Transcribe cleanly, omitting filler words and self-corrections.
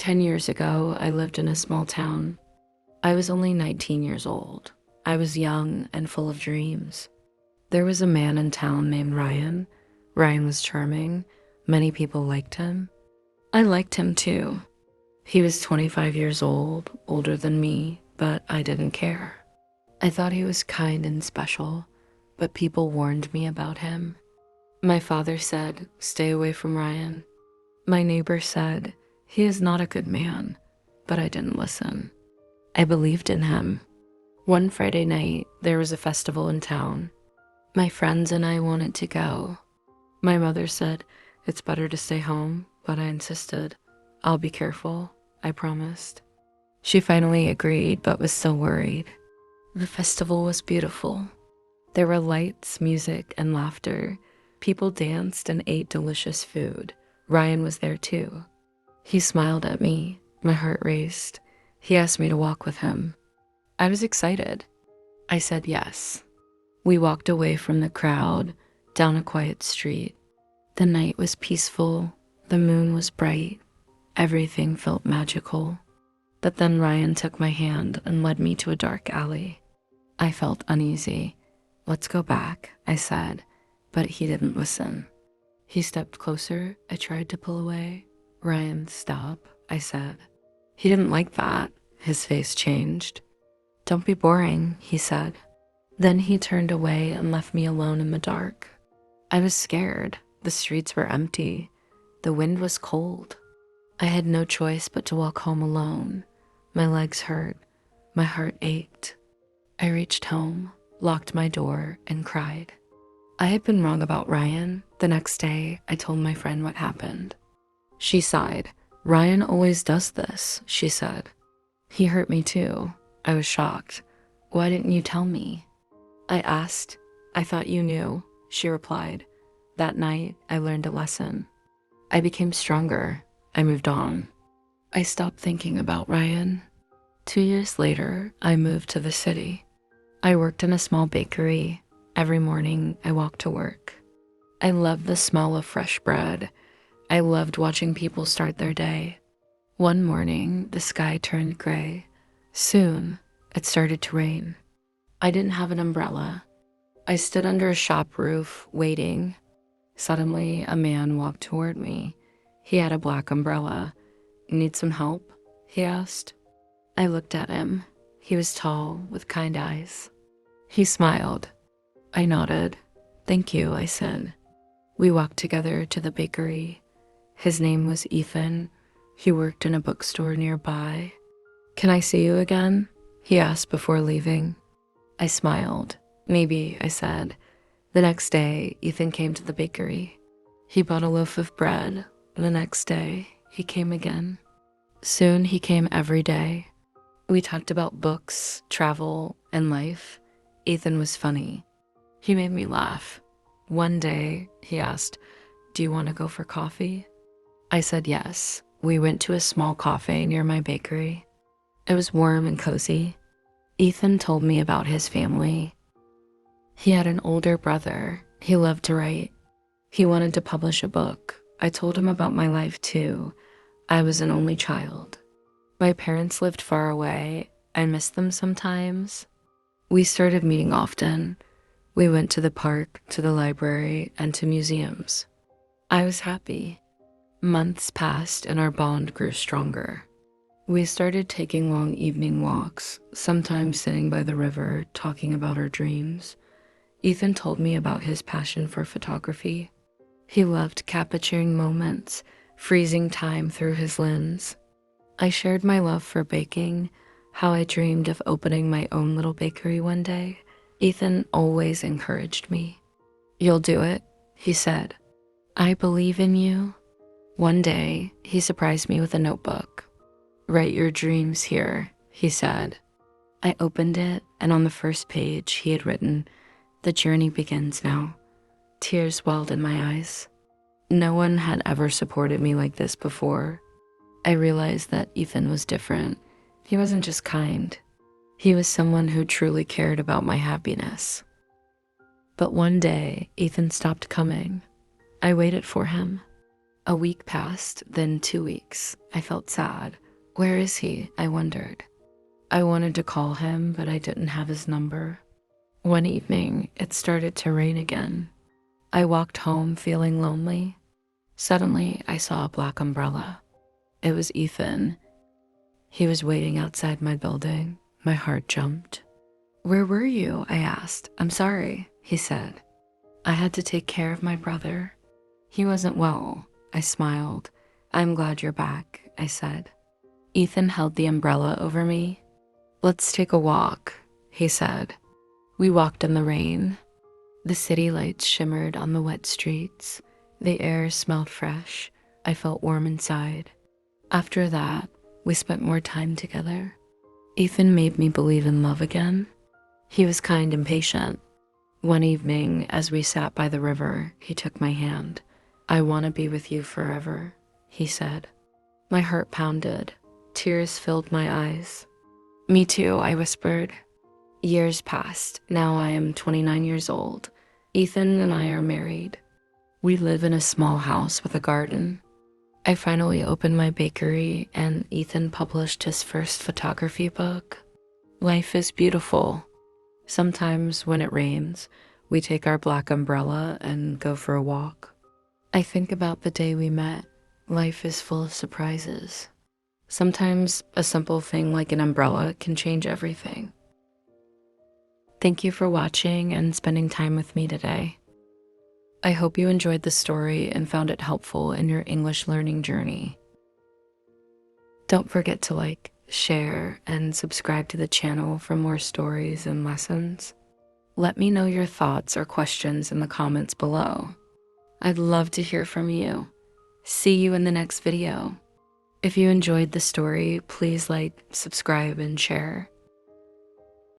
10 years ago, I lived in a small town. I was only 19 years old. I was young and full of dreams. There was a man in town named Ryan. Ryan was charming. Many people liked him. I liked him too. He was 25 years old, older than me, but I didn't care. I thought he was kind and special, but people warned me about him. My father said, "Stay away from Ryan." My neighbor said, "He is not a good man," but I didn't listen. I believed in him. One Friday night, there was a festival in town. My friends and I wanted to go. My mother said, "It's better to stay home," but I insisted. "I'll be careful," I promised. She finally agreed, but was still worried. The festival was beautiful. There were lights, music, and laughter. People danced and ate delicious food. Ryan was there too. He smiled at me. My heart raced. He asked me to walk with him. I was excited. I said yes. We walked away from the crowd, down a quiet street. The night was peaceful. The moon was bright. Everything felt magical. But then Ryan took my hand and led me to a dark alley. I felt uneasy. "Let's go back," I said, but he didn't listen. He stepped closer. I tried to pull away. "Ryan, stop," I said. He didn't like that. His face changed. "Don't be boring," he said. Then he turned away and left me alone in the dark. I was scared. The streets were empty. The wind was cold. I had no choice but to walk home alone. My legs hurt. My heart ached. I reached home, locked my door, and cried. I had been wrong about Ryan. The next day, I told my friend what happened. She sighed. "Ryan always does this," she said. "He hurt me too." I was shocked. "Why didn't you tell me?" I asked. "I thought you knew," she replied. That night, I learned a lesson. I became stronger. I moved on. I stopped thinking about Ryan. 2 years later, I moved to the city. I worked in a small bakery. Every morning, I walked to work. I loved the smell of fresh bread. I loved watching people start their day. One morning, the sky turned gray. Soon, it started to rain. I didn't have an umbrella. I stood under a shop roof, waiting. Suddenly, a man walked toward me. He had a black umbrella. "Need some help?" he asked. I looked at him. He was tall, with kind eyes. He smiled. I nodded. "Thank you," I said. We walked together to the bakery. His name was Ethan. He worked in a bookstore nearby. "Can I see you again?" he asked before leaving. I smiled. "Maybe," I said. The next day, Ethan came to the bakery. He bought a loaf of bread. The next day, he came again. Soon, he came every day. We talked about books, travel, and life. Ethan was funny. He made me laugh. One day, he asked, "Do you want to go for coffee?" I said yes. We went to a small cafe near my bakery. It was warm and cozy. Ethan told me about his family. He had an older brother. He loved to write. He wanted to publish a book. I told him about my life too. I was an only child. My parents lived far away. I missed them sometimes. We started meeting often. We went to the park, to the library, and to museums. I was happy. Months passed and our bond grew stronger. We started taking long evening walks, sometimes sitting by the river, talking about our dreams. Ethan told me about his passion for photography. He loved capturing moments, freezing time through his lens. I shared my love for baking, how I dreamed of opening my own little bakery one day. Ethan always encouraged me. "You'll do it," he said. "I believe in you." One day, he surprised me with a notebook. "Write your dreams here," he said. I opened it, and on the first page, he had written, "The journey begins now." Tears welled in my eyes. No one had ever supported me like this before. I realized that Ethan was different. He wasn't just kind. He was someone who truly cared about my happiness. But one day, Ethan stopped coming. I waited for him. A week passed, then 2 weeks. I felt sad. Where is he? I wondered. I wanted to call him, but I didn't have his number. One evening, it started to rain again. I walked home feeling lonely. Suddenly, I saw a black umbrella. It was Ethan. He was waiting outside my building. My heart jumped. "Where were you?" I asked. "I'm sorry," he said. "I had to take care of my brother. He wasn't well." I smiled. "I'm glad you're back," I said. Ethan held the umbrella over me. "Let's take a walk," he said. We walked in the rain. The city lights shimmered on the wet streets. The air smelled fresh. I felt warm inside. After that, we spent more time together. Ethan made me believe in love again. He was kind and patient. One evening, as we sat by the river, he took my hand. "I want to be with you forever," he said. My heart pounded. Tears filled my eyes. "Me too," I whispered. Years passed. Now I am 29 years old. Ethan and I are married. We live in a small house with a garden. I finally opened my bakery, and Ethan published his first photography book. Life is beautiful. Sometimes when it rains, we take our black umbrella and go for a walk. I think about the day we met. Life is full of surprises. Sometimes a simple thing like an umbrella can change everything. Thank you for watching and spending time with me today. I hope you enjoyed the story and found it helpful in your English learning journey. Don't forget to like, share, and subscribe to the channel for more stories and lessons. Let me know your thoughts or questions in the comments below. I'd love to hear from you. See you in the next video. If you enjoyed the story, please like, subscribe, and share.